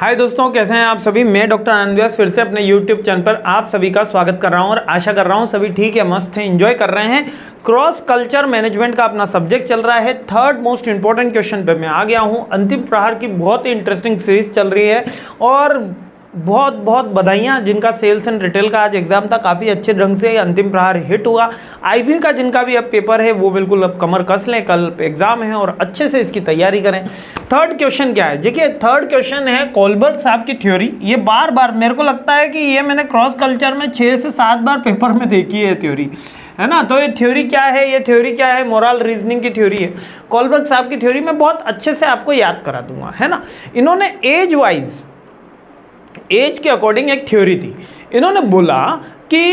हाय दोस्तों, कैसे हैं आप सभी। मैं डॉक्टर आनंद व्यास फिर से अपने यूट्यूब चैनल पर आप सभी का स्वागत कर रहा हूं और आशा कर रहा हूं सभी ठीक है, मस्त हैं, एंजॉय कर रहे हैं। क्रॉस कल्चर मैनेजमेंट का अपना सब्जेक्ट चल रहा है। थर्ड मोस्ट इंपॉर्टेंट क्वेश्चन पे मैं आ गया हूं। अंतिम प्रहार की बहुत ही इंटरेस्टिंग सीरीज चल रही है और बहुत बहुत बधाइयाँ जिनका सेल्स एंड रिटेल का आज एग्जाम था, काफ़ी अच्छे ढंग से अंतिम प्रहार हिट हुआ। आईबी का जिनका भी अब पेपर है वो बिल्कुल अब कमर कस लें, कल एग्जाम है और अच्छे से इसकी तैयारी करें। थर्ड क्वेश्चन क्या है, देखिए थर्ड क्वेश्चन है कोलबर्ग साहब की थ्योरी। ये बार बार मेरे को लगता है कि ये मैंने क्रॉस कल्चर में 6 से 7 बार पेपर में देखी है थ्योरी, है ना। तो ये थ्योरी क्या है, ये थ्योरी क्या है, मोरल रीजनिंग की थ्योरी है। कोलबर्ग साहब की थ्योरी मैं बहुत अच्छे से आपको याद करा दूंगा, है ना। इन्होंने एज के अकॉर्डिंग एक थ्योरी थी। इन्होंने बोला कि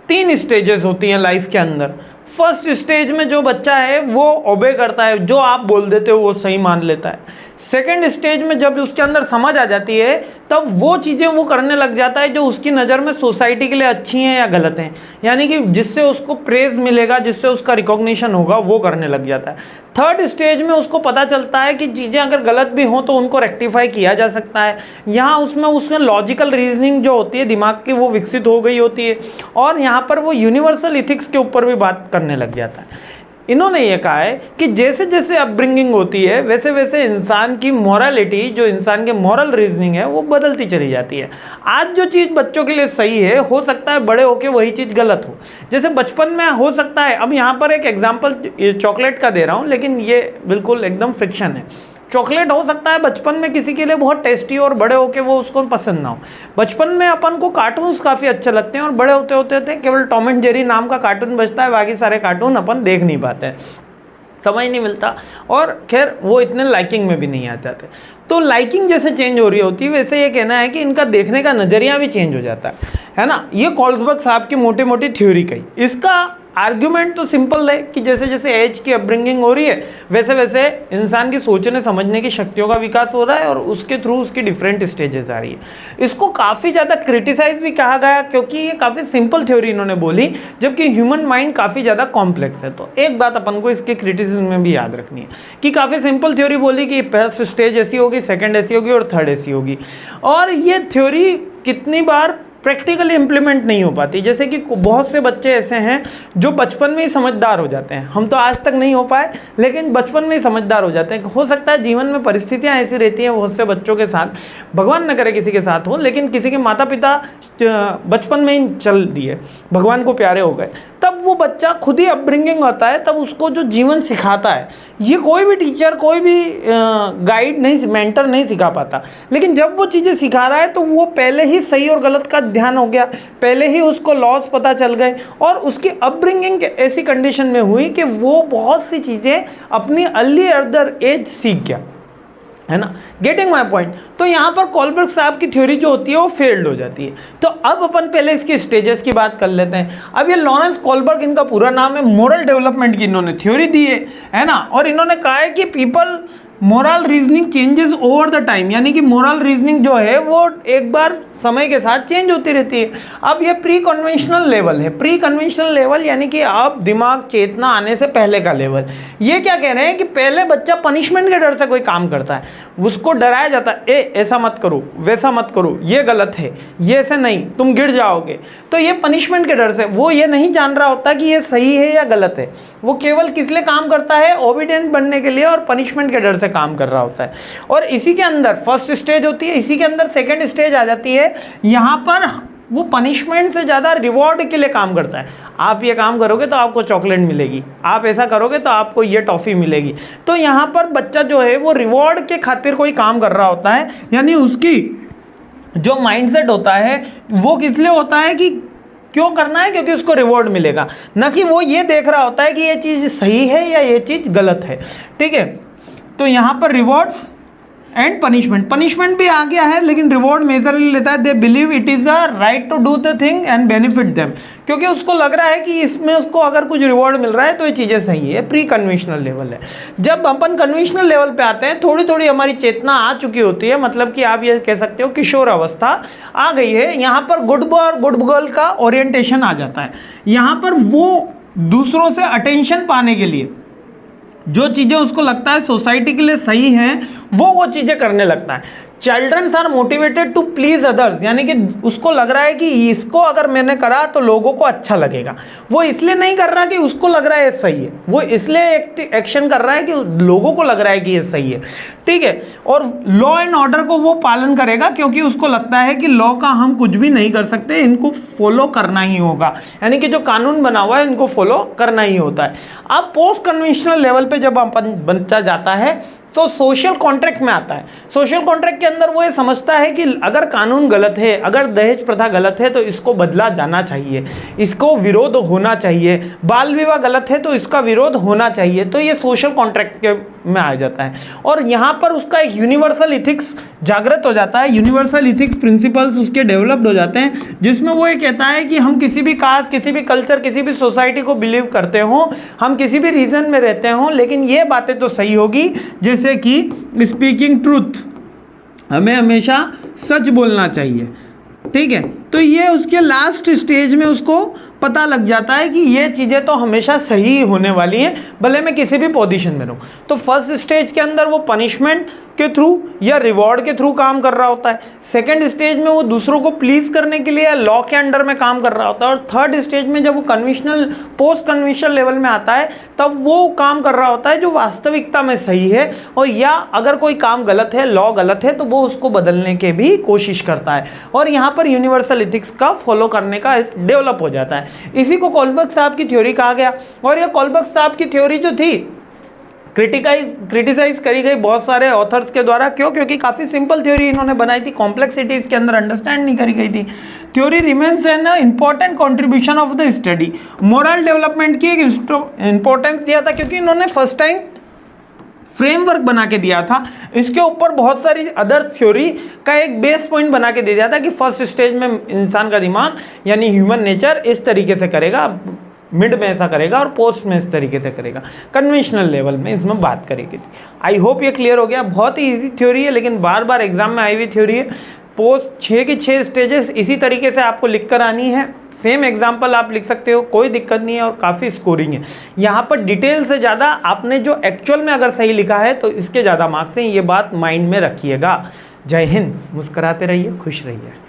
3 स्टेजेस होती हैं लाइफ के अंदर। फर्स्ट स्टेज में जो बच्चा है वो ओबे करता है, जो आप बोल देते हो वो सही मान लेता है। सेकंड स्टेज में जब उसके अंदर समझ आ जाती है तब वो चीज़ें वो करने लग जाता है जो उसकी नज़र में सोसाइटी के लिए अच्छी हैं या गलत हैं, यानी कि जिससे उसको प्रेज मिलेगा, जिससे उसका रिकॉग्निशन होगा, वो करने लग जाता है। थर्ड स्टेज में उसको पता चलता है कि चीज़ें अगर गलत भी हों तो उनको रेक्टिफाई किया जा सकता है। यहाँ उसमें लॉजिकल रीजनिंग जो होती है दिमाग की वो विकसित हो गई होती है और यहाँ पर वो यूनिवर्सल इथिक्स के ऊपर भी बात करने लग जाता है। इन्होंने ये कहा है कि जैसे जैसे अपब्रिंगिंग होती है वैसे वैसे इंसान की मोरालिटी, जो इंसान के मॉरल रीजनिंग है, वो बदलती चली जाती है। आज जो चीज़ बच्चों के लिए सही है हो सकता है बड़े होके वही चीज़ गलत हो। जैसे बचपन में हो सकता है, अब यहाँ पर एक एग्जांपल चॉकलेट का दे रहा हूँ, लेकिन ये बिल्कुल एकदम फ्रिक्शन है। चॉकलेट हो सकता है बचपन में किसी के लिए बहुत टेस्टी और बड़े होके वो उसको पसंद ना हो। बचपन में अपन को कार्टून्स काफ़ी अच्छे लगते हैं और बड़े होते होते केवल टॉम एंड जेरी नाम का कार्टून बचता है, बाकी सारे कार्टून अपन देख नहीं पाते हैं, समझ नहीं मिलता और खैर वो इतने लाइकिंग में भी नहीं आ जाते। तो लाइकिंग जैसे चेंज हो रही होती है वैसे ये कहना है कि इनका देखने का नज़रिया भी चेंज हो जाता है ना। ये कोल्सबर्ग साहब की मोटी मोटी थ्योरी कही। इसका आर्ग्यूमेंट तो सिंपल है कि जैसे जैसे एज की अपब्रिंगिंग हो रही है वैसे वैसे इंसान की सोचने समझने की शक्तियों का विकास हो रहा है और उसके थ्रू उसकी डिफरेंट स्टेजेस आ रही है। इसको काफ़ी ज़्यादा क्रिटिसाइज भी कहा गया क्योंकि ये काफ़ी सिंपल थ्योरी इन्होंने बोली, जबकि ह्यूमन माइंड काफ़ी ज़्यादा कॉम्प्लेक्स है। तो एक बात अपन को इसके क्रिटिसिज्म में भी याद रखनी है कि काफ़ी सिंपल थ्योरी बोली कि फर्स्ट स्टेज ऐसी होगी, सेकेंड ऐसी होगी और थर्ड ऐसी होगी। और ये थ्योरी कितनी बार प्रैक्टिकली इम्प्लीमेंट नहीं हो पाती। जैसे कि बहुत से बच्चे ऐसे हैं जो बचपन में ही समझदार हो जाते हैं। हम तो आज तक नहीं हो पाए, लेकिन बचपन में ही समझदार हो जाते हैं। हो सकता है जीवन में परिस्थितियां ऐसी रहती हैं बहुत से बच्चों के साथ, भगवान न करे किसी के साथ हो, लेकिन किसी के माता पिता बचपन में ही चल दिए, भगवान को प्यारे हो गए, तब वो बच्चा खुद ही अपब्रिंगिंग होता है, तब उसको जो जीवन सिखाता है ये कोई भी टीचर, कोई भी गाइड नहीं, मेंटर नहीं सिखा पाता। लेकिन जब वो चीज़ें सिखा रहा है तो वो पहले ही सही और गलत का ध्यान हो गया, पहले ही उसको लॉस पता चल गए और उसकी अपब्रिंगिंग ऐसी कंडीशन में हुई कि वो बहुत सी चीज़ें अपनी अर्ली अर्दर एज सीख गया, है ना। Getting my point. तो यहाँ पर कोलबर्ग साहब की थ्योरी जो होती है वो फेल्ड हो जाती है। तो अब अपन पहले इसकी स्टेजेस की बात कर लेते हैं। अब ये लॉरेंस कोलबर्ग, इनका पूरा नाम है, मोरल डेवलपमेंट की इन्होंने थ्योरी दी है ना। और इन्होंने कहा है कि people moral reasoning changes over the time, यानी कि मोरल रीजनिंग जो है वो एक बार समय के साथ चेंज होती रहती है। अब ये प्री कन्वेंशनल लेवल है। प्री कन्वेंशनल लेवल यानी कि अब दिमाग चेतना आने से पहले का लेवल। ये क्या कह रहे हैं कि पहले बच्चा पनिशमेंट के डर से कोई काम करता है, उसको डराया जाता है, ऐसा मत करो, वैसा मत करो, ये गलत है, ये ऐसे नहीं, तुम गिर जाओगे। तो ये पनिशमेंट के डर से, वो ये नहीं जान रहा होता कि ये सही है या गलत है, वो केवल किस लिए काम करता है, ओबीडियंट बनने के लिए और पनिशमेंट के डर से काम कर रहा होता है। और इसी के अंदर फर्स्ट स्टेज होती है, इसी के अंदर सेकंड स्टेज आ जाती है। यहाँ पर वो पनिशमेंट से ज़्यादा रिवॉर्ड के लिए काम करता है। आप ये काम करोगे तो आपको चॉकलेट मिलेगी, आप ऐसा करोगे तो आपको ये टॉफ़ी मिलेगी। तो यहाँ पर बच्चा जो है वो रिवॉर्ड के खातिर कोई काम कर रहा होता है, यानी उसकी जो माइंडसेट होता है वो किस लिए होता है कि क्यों करना है, क्योंकि उसको रिवॉर्ड मिलेगा, न कि वो ये देख रहा होता है कि ये चीज़ सही है या ये चीज़ गलत है। ठीक है, तो यहाँ पर रिवॉर्ड्स एंड पनिशमेंट, पनिशमेंट भी आ गया है लेकिन रिवॉर्ड मेजरली लेता है। They believe it is a right to do the thing and benefit them, क्योंकि उसको लग रहा है कि इसमें उसको अगर कुछ रिवॉर्ड मिल रहा है तो ये चीज़ें सही है। प्री कन्वेंशनल लेवल है। जब अपन कन्वेंशनल लेवल पे आते हैं थोड़ी थोड़ी हमारी चेतना आ चुकी होती है, मतलब कि आप ये कह सकते हो किशोर अवस्था आ गई है। यहाँ पर गुड बॉय और गुड गर्ल का ओरिएंटेशन आ जाता है। यहाँ पर वो दूसरों से अटेंशन पाने के लिए जो चीज़ें उसको लगता है सोसाइटी के लिए सही हैं वो चीज़ें करने लगता है। Childrens are motivated to please others, यानी कि उसको लग रहा है कि इसको अगर मैंने करा तो लोगों को अच्छा लगेगा। वो इसलिए नहीं कर रहा कि उसको लग रहा है ये सही है, वो इसलिए एक्शन कर रहा है कि लोगों को लग रहा है कि ये सही है, ठीक है। और लॉ एंड ऑर्डर को वो पालन करेगा क्योंकि उसको लगता है कि लॉ का हम कुछ भी नहीं कर सकते, इनको फॉलो करना ही होगा, यानी कि जो कानून बना हुआ है इनको फॉलो करना ही होता है। अब पोस्ट कन्वेंशनल लेवल पे जब बच्चा जाता है तो सोशल कॉन्ट्रैक्ट में आता है। सोशल कॉन्ट्रैक्ट के अंदर वो ये समझता है कि अगर कानून गलत है, अगर दहेज प्रथा गलत है तो इसको बदला जाना चाहिए, इसको विरोध होना चाहिए, बाल विवाह गलत है तो इसका विरोध होना चाहिए। तो ये सोशल कॉन्ट्रैक्ट के में आ जाता है और यहाँ पर उसका एक यूनिवर्सल इथिक्स जागृत हो जाता है, यूनिवर्सल इथिक्स प्रिंसिपल्स उसके डेवलप्ड हो जाते हैं, जिसमें वो ये कहता है कि हम किसी भी कास्ट, किसी भी कल्चर, किसी भी सोसाइटी को बिलीव करते हो, हम किसी भी रीजन में रहते हो, लेकिन ये बातें तो सही होगी जैसे कि स्पीकिंग ट्रूथ, हमें हमेशा सच बोलना चाहिए, ठीक है। तो ये उसके लास्ट स्टेज में उसको पता लग जाता है कि ये चीज़ें तो हमेशा सही होने वाली हैं, भले मैं किसी भी पोजीशन में रहूँ। तो फर्स्ट स्टेज के अंदर वो पनिशमेंट के थ्रू या रिवॉर्ड के थ्रू काम कर रहा होता है। सेकंड स्टेज में वो दूसरों को प्लीज करने के लिए लॉ के अंडर में काम कर रहा होता है। और थर्ड स्टेज में जब वो कन्वेंशनल पोस्ट कन्वेंशनल लेवल में आता है तब वो काम कर रहा होता है जो वास्तविकता में सही है, और या अगर कोई काम गलत है, लॉ गलत है, तो वो उसको बदलने के भी कोशिश करता है। और यहाँ पर यूनिवर्सल इथिक्स का फॉलो करने का डेवलप हो जाता है। इसी को कोलबर्ग साहब की थ्योरी कहा गया। और ये कोलबर्ग साहब की थ्योरी जो थी क्रिटिसाइज करी गई बहुत सारे ऑथर्स के द्वारा। क्यों? क्योंकि काफ़ी सिंपल थ्योरी इन्होंने बनाई थी, कॉम्प्लेक्सिटी इसके अंदर अंडरस्टैंड नहीं करी गई थी। Theory remains an important contribution of the study. Moral development की एक इंपॉर्टेंस दिया था क्योंकि इन्होंने फर्स्ट टाइम फ्रेमवर्क बना के दिया था, इसके ऊपर बहुत सारी अदर थ्योरी का एक बेस पॉइंट बना के दे दिया था कि फर्स्ट स्टेज में इंसान का दिमाग यानी ह्यूमन नेचर इस तरीके से करेगा, मिड में ऐसा करेगा और पोस्ट में इस तरीके से करेगा, कन्वेंशनल लेवल में इसमें बात करेगी। आई होप ये क्लियर हो गया। बहुत ही इजी थ्योरी है लेकिन बार बार एग्जाम में आई हुई थ्योरी है। पोस्ट 6 की 6 स्टेजेस इसी तरीके से आपको लिख कर आनी है। सेम एग्जाम्पल आप लिख सकते हो, कोई दिक्कत नहीं है और काफ़ी स्कोरिंग है। यहाँ पर डिटेल से ज़्यादा आपने जो एक्चुअल में अगर सही लिखा है तो इसके ज़्यादा मार्क्स हैं, ये बात माइंड में रखिएगा। जय हिंद, मुस्कुराते रहिए, खुश रहिए।